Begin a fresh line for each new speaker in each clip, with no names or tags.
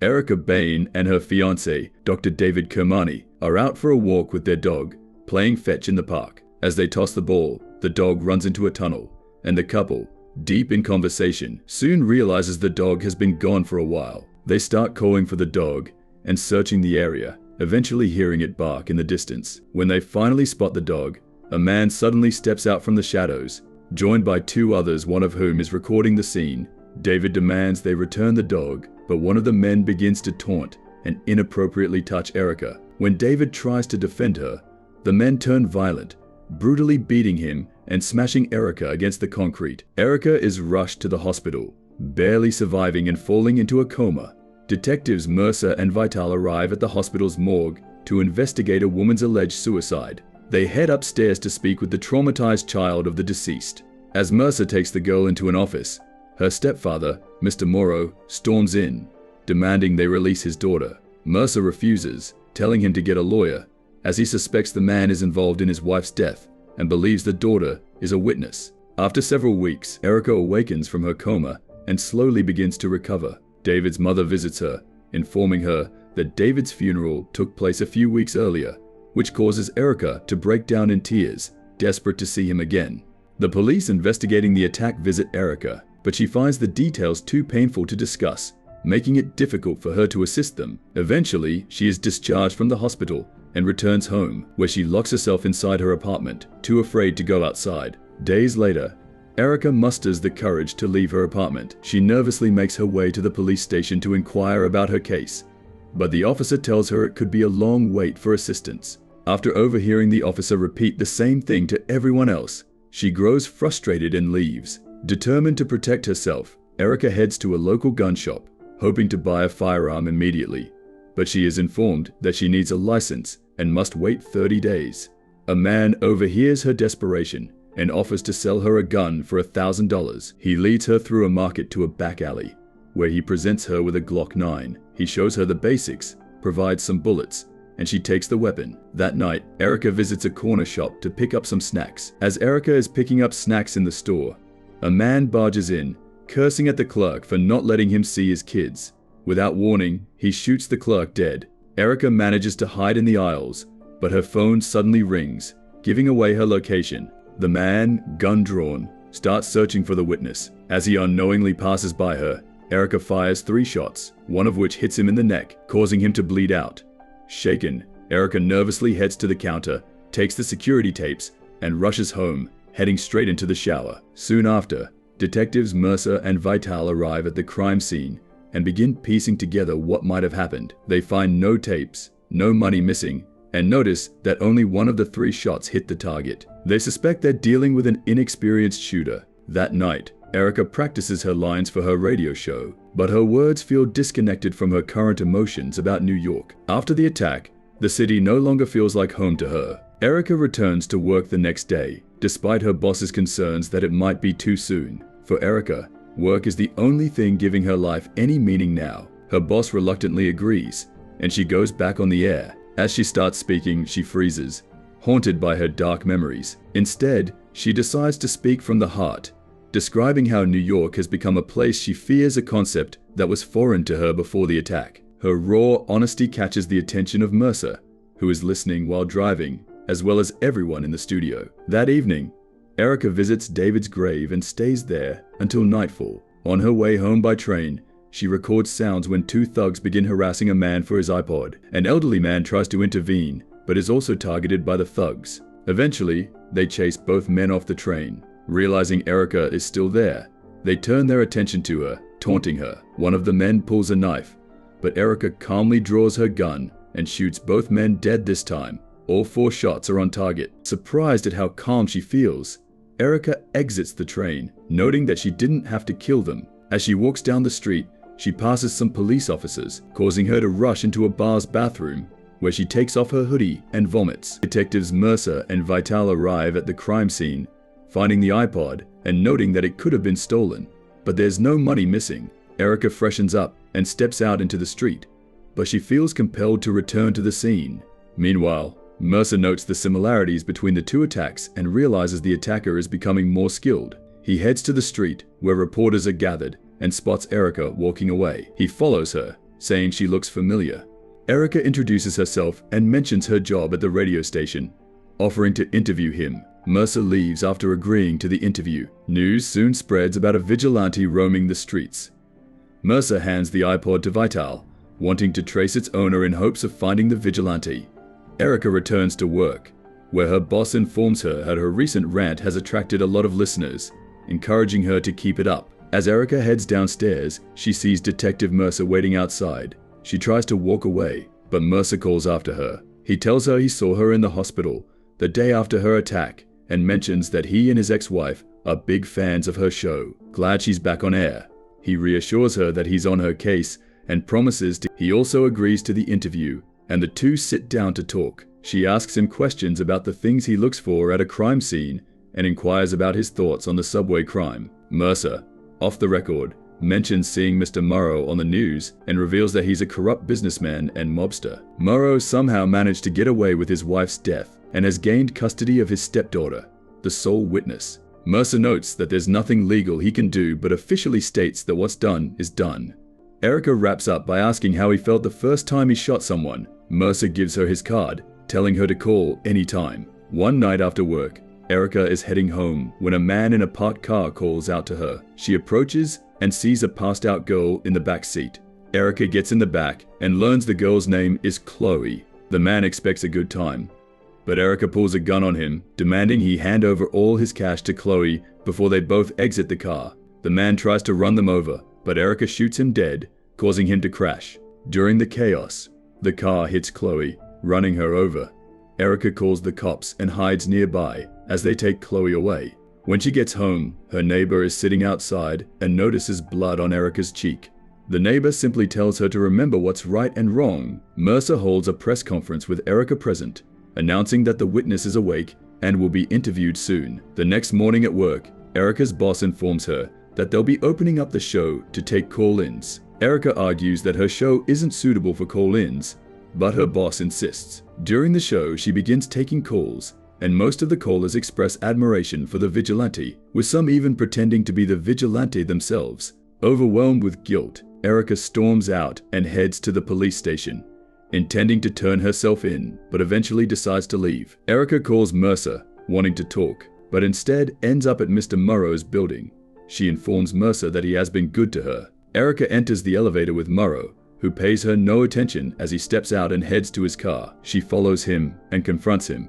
Erica Bain and her fiancé, Dr. David Kermani, are out for a walk with their dog, playing fetch in the park. As they toss the ball, the dog runs into a tunnel, and the couple, deep in conversation, soon realizes the dog has been gone for a while. They start calling for the dog and searching the area, eventually hearing it bark in the distance. When they finally spot the dog, a man suddenly steps out from the shadows, joined by two others, one of whom is recording the scene. David demands they return the dog, but one of the men begins to taunt and inappropriately touch Erica. When David tries to defend her, the men turn violent, brutally beating him and smashing Erica against the concrete. Erica is rushed to the hospital, barely surviving and falling into a coma. Detectives Mercer and Vital arrive at the hospital's morgue to investigate a woman's alleged suicide. They head upstairs to speak with the traumatized child of the deceased. As Mercer takes the girl into an office, her stepfather, Mr. Morrow, storms in, demanding they release his daughter. Mercer refuses, telling him to get a lawyer, as he suspects the man is involved in his wife's death and believes the daughter is a witness. After several weeks, Erica awakens from her coma and slowly begins to recover. David's mother visits her, informing her that David's funeral took place a few weeks earlier, which causes Erica to break down in tears, desperate to see him again. The police investigating the attack visit Erica, but she finds the details too painful to discuss, making it difficult for her to assist them. Eventually, she is discharged from the hospital and returns home, where she locks herself inside her apartment, too afraid to go outside. Days later, Erica musters the courage to leave her apartment. She nervously makes her way to the police station to inquire about her case, but the officer tells her it could be a long wait for assistance. After overhearing the officer repeat the same thing to everyone else, she grows frustrated and leaves. Determined to protect herself, Erica heads to a local gun shop, hoping to buy a firearm immediately, but she is informed that she needs a license and must wait 30 days. A man overhears her desperation and offers to sell her a gun for $1,000. He leads her through a market to a back alley, where he presents her with a Glock 9. He shows her the basics, provides some bullets, and she takes the weapon. That night, Erica visits a corner shop to pick up some snacks. As Erica is picking up snacks in the store, a man barges in, cursing at the clerk for not letting him see his kids. Without warning, he shoots the clerk dead. Erica manages to hide in the aisles, but her phone suddenly rings, giving away her location. The man, gun drawn, starts searching for the witness. As he unknowingly passes by her, Erica fires 3 shots, one of which hits him in the neck, causing him to bleed out. Shaken, Erica nervously heads to the counter, takes the security tapes, and rushes home, heading straight into the shower. Soon after, detectives Mercer and Vital arrive at the crime scene and begin piecing together what might have happened. They find no tapes, no money missing, and notice that only one of the 3 shots hit the target. They suspect they're dealing with an inexperienced shooter. That night, Erica practices her lines for her radio show, but her words feel disconnected from her current emotions about New York. After the attack, the city no longer feels like home to her. Erica returns to work the next day, despite her boss's concerns that it might be too soon. For Erica, work is the only thing giving her life any meaning now. Her boss reluctantly agrees, and she goes back on the air. As she starts speaking, she freezes, haunted by her dark memories. Instead, she decides to speak from the heart, describing how New York has become a place she fears, a concept that was foreign to her before the attack. Her raw honesty catches the attention of Mercer, who is listening while driving, as well as everyone in the studio. That evening, Erica visits David's grave and stays there until nightfall. On her way home by train, she records sounds when 2 thugs begin harassing a man for his iPod. An elderly man tries to intervene, but is also targeted by the thugs. Eventually, they chase both men off the train. Realizing Erica is still there, they turn their attention to her, taunting her. One of the men pulls a knife, but Erica calmly draws her gun and shoots both men dead this time. All 4 shots are on target. Surprised at how calm she feels, Erica exits the train, noting that she didn't have to kill them. As she walks down the street, she passes some police officers, causing her to rush into a bar's bathroom, where she takes off her hoodie and vomits. Detectives Mercer and Vital arrive at the crime scene, finding the iPod and noting that it could have been stolen, but there's no money missing. Erica freshens up and steps out into the street, but she feels compelled to return to the scene. Meanwhile, Mercer notes the similarities between the 2 attacks and realizes the attacker is becoming more skilled. He heads to the street where reporters are gathered and spots Erica walking away. He follows her saying she looks familiar. Erica introduces herself and mentions her job at the radio station, offering to interview him. Mercer leaves after agreeing to the interview. News soon spreads about a vigilante roaming the streets. Mercer hands the iPod to Vital, wanting to trace its owner in hopes of finding the vigilante. Erica returns to work, where her boss informs her that her recent rant has attracted a lot of listeners, encouraging her to keep it up. As Erica heads downstairs, she sees Detective Mercer waiting outside. She tries to walk away, but Mercer calls after her. He tells her he saw her in the hospital the day after her attack and mentions that he and his ex-wife are big fans of her show, glad she's back on air. He reassures her that he's on her case and promises to. He also agrees to the interview, and the two sit down to talk. She asks him questions about the things he looks for at a crime scene and inquires about his thoughts on the subway crime. Mercer, off the record, mentions seeing Mr. Morrow on the news and reveals that he's a corrupt businessman and mobster. Morrow somehow managed to get away with his wife's death and has gained custody of his stepdaughter, the sole witness. Mercer notes that there's nothing legal he can do but officially states that what's done is done. Erica wraps up by asking how he felt the first time he shot someone. Mercer gives her his card, telling her to call anytime. One night after work, Erica is heading home when a man in a parked car calls out to her. She approaches and sees a passed out girl in the back seat. Erica gets in the back and learns the girl's name is Chloe. The man expects a good time, but Erica pulls a gun on him, demanding he hand over all his cash to Chloe before they both exit the car. The man tries to run them over, but Erica shoots him dead, causing him to crash. During the chaos, the car hits Chloe, running her over. Erica calls the cops and hides nearby as they take Chloe away. When she gets home, her neighbor is sitting outside and notices blood on Erica's cheek. The neighbor simply tells her to remember what's right and wrong. Mercer holds a press conference with Erica present, announcing that the witness is awake and will be interviewed soon. The next morning at work, Erica's boss informs her that they'll be opening up the show to take call-ins. Erica argues that her show isn't suitable for call-ins, but her boss insists. During the show, she begins taking calls, and most of the callers express admiration for the vigilante, with some even pretending to be the vigilante themselves. Overwhelmed with guilt, Erica storms out and heads to the police station, intending to turn herself in, but eventually decides to leave. Erica calls Mercer, wanting to talk, but instead ends up at Mr. Morrow's building. She informs Mercer that he has been good to her. Erica enters the elevator with Morrow, who pays her no attention as he steps out and heads to his car. She follows him and confronts him,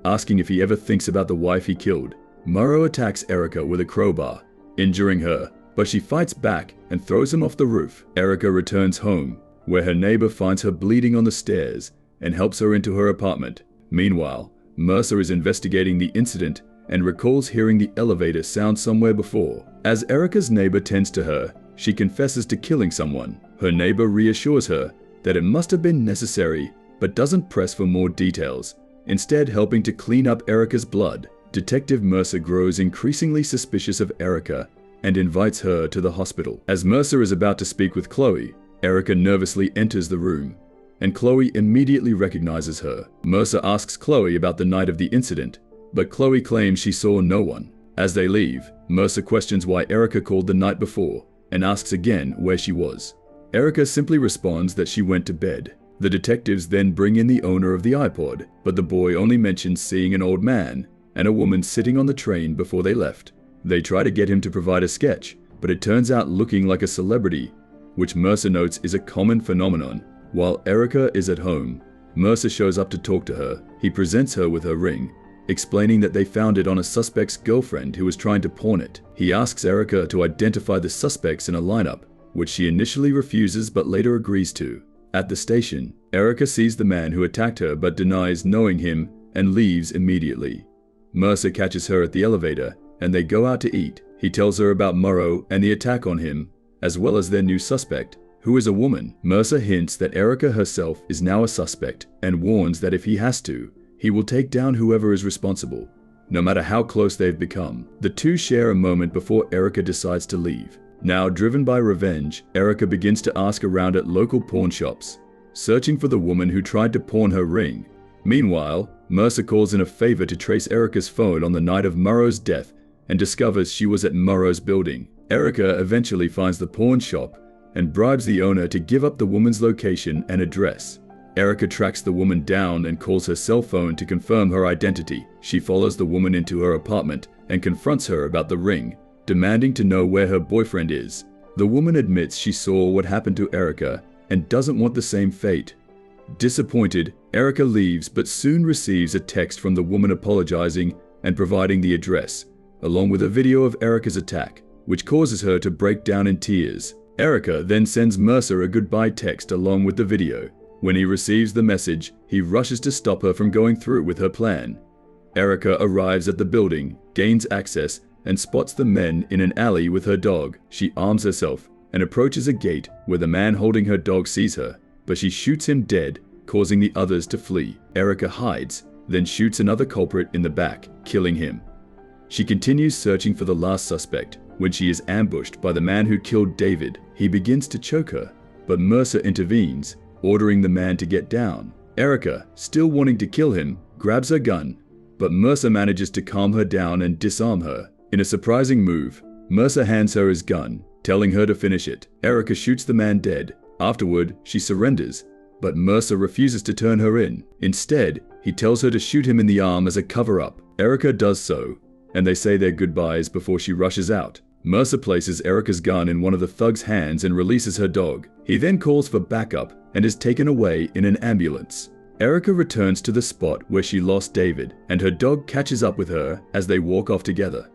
asking if he ever thinks about the wife he killed. Morrow attacks Erica with a crowbar, injuring her, but she fights back and throws him off the roof. Erica returns home, where her neighbor finds her bleeding on the stairs and helps her into her apartment. Meanwhile, Mercer is investigating the incident and recalls hearing the elevator sound somewhere before. As Erica's neighbor tends to her, she confesses to killing someone. Her neighbor reassures her that it must have been necessary, but doesn't press for more details, instead helping to clean up Erica's blood. Detective Mercer grows increasingly suspicious of Erica and invites her to the hospital. As Mercer is about to speak with Chloe, Erica nervously enters the room, and Chloe immediately recognizes her. Mercer asks Chloe about the night of the incident, but Chloe claims she saw no one. As they leave, Mercer questions why Erica called the night before and asks again where she was. Erica simply responds that she went to bed. The detectives then bring in the owner of the iPod, but the boy only mentions seeing an old man and a woman sitting on the train before they left. They try to get him to provide a sketch, but it turns out looking like a celebrity, which Mercer notes is a common phenomenon. While Erica is at home, Mercer shows up to talk to her. He presents her with her ring, explaining that they found it on a suspect's girlfriend who was trying to pawn it. He asks Erica to identify the suspects in a lineup, which she initially refuses but later agrees to. At the station, Erica sees the man who attacked her but denies knowing him and leaves immediately. Mercer catches her at the elevator and they go out to eat. He tells her about Morrow and the attack on him, as well as their new suspect, who is a woman. Mercer hints that Erica herself is now a suspect and warns that if he has to, he will take down whoever is responsible, no matter how close they've become. The two share a moment before Erica decides to leave. Now driven by revenge, Erica begins to ask around at local pawn shops, searching for the woman who tried to pawn her ring. Meanwhile, Mercer calls in a favor to trace Erica's phone on the night of Morrow's death and discovers she was at Morrow's building. Erica eventually finds the pawn shop and bribes the owner to give up the woman's location and address. Erica tracks the woman down and calls her cell phone to confirm her identity. She follows the woman into her apartment and confronts her about the ring, demanding to know where her boyfriend is. The woman admits she saw what happened to Erica and doesn't want the same fate. Disappointed, Erica leaves but soon receives a text from the woman apologizing and providing the address, along with a video of Erica's attack, which causes her to break down in tears. Erica then sends Mercer a goodbye text along with the video. When he receives the message, he rushes to stop her from going through with her plan. Erica arrives at the building, gains access, and spots the men in an alley with her dog. She arms herself and approaches a gate where the man holding her dog sees her, but she shoots him dead, causing the others to flee. Erica hides, then shoots another culprit in the back, killing him. She continues searching for the last suspect when she is ambushed by the man who killed David. He begins to choke her, but Mercer intervenes, ordering the man to get down. Erica, still wanting to kill him, grabs her gun, but Mercer manages to calm her down and disarm her. In a surprising move, Mercer hands her his gun, telling her to finish it. Erica shoots the man dead. Afterward, she surrenders, but Mercer refuses to turn her in. Instead, he tells her to shoot him in the arm as a cover-up. Erica does so, and they say their goodbyes before she rushes out. Mercer places Erica's gun in one of the thug's hands and releases her dog. He then calls for backup and is taken away in an ambulance. Erica returns to the spot where she lost David, and her dog catches up with her as they walk off together.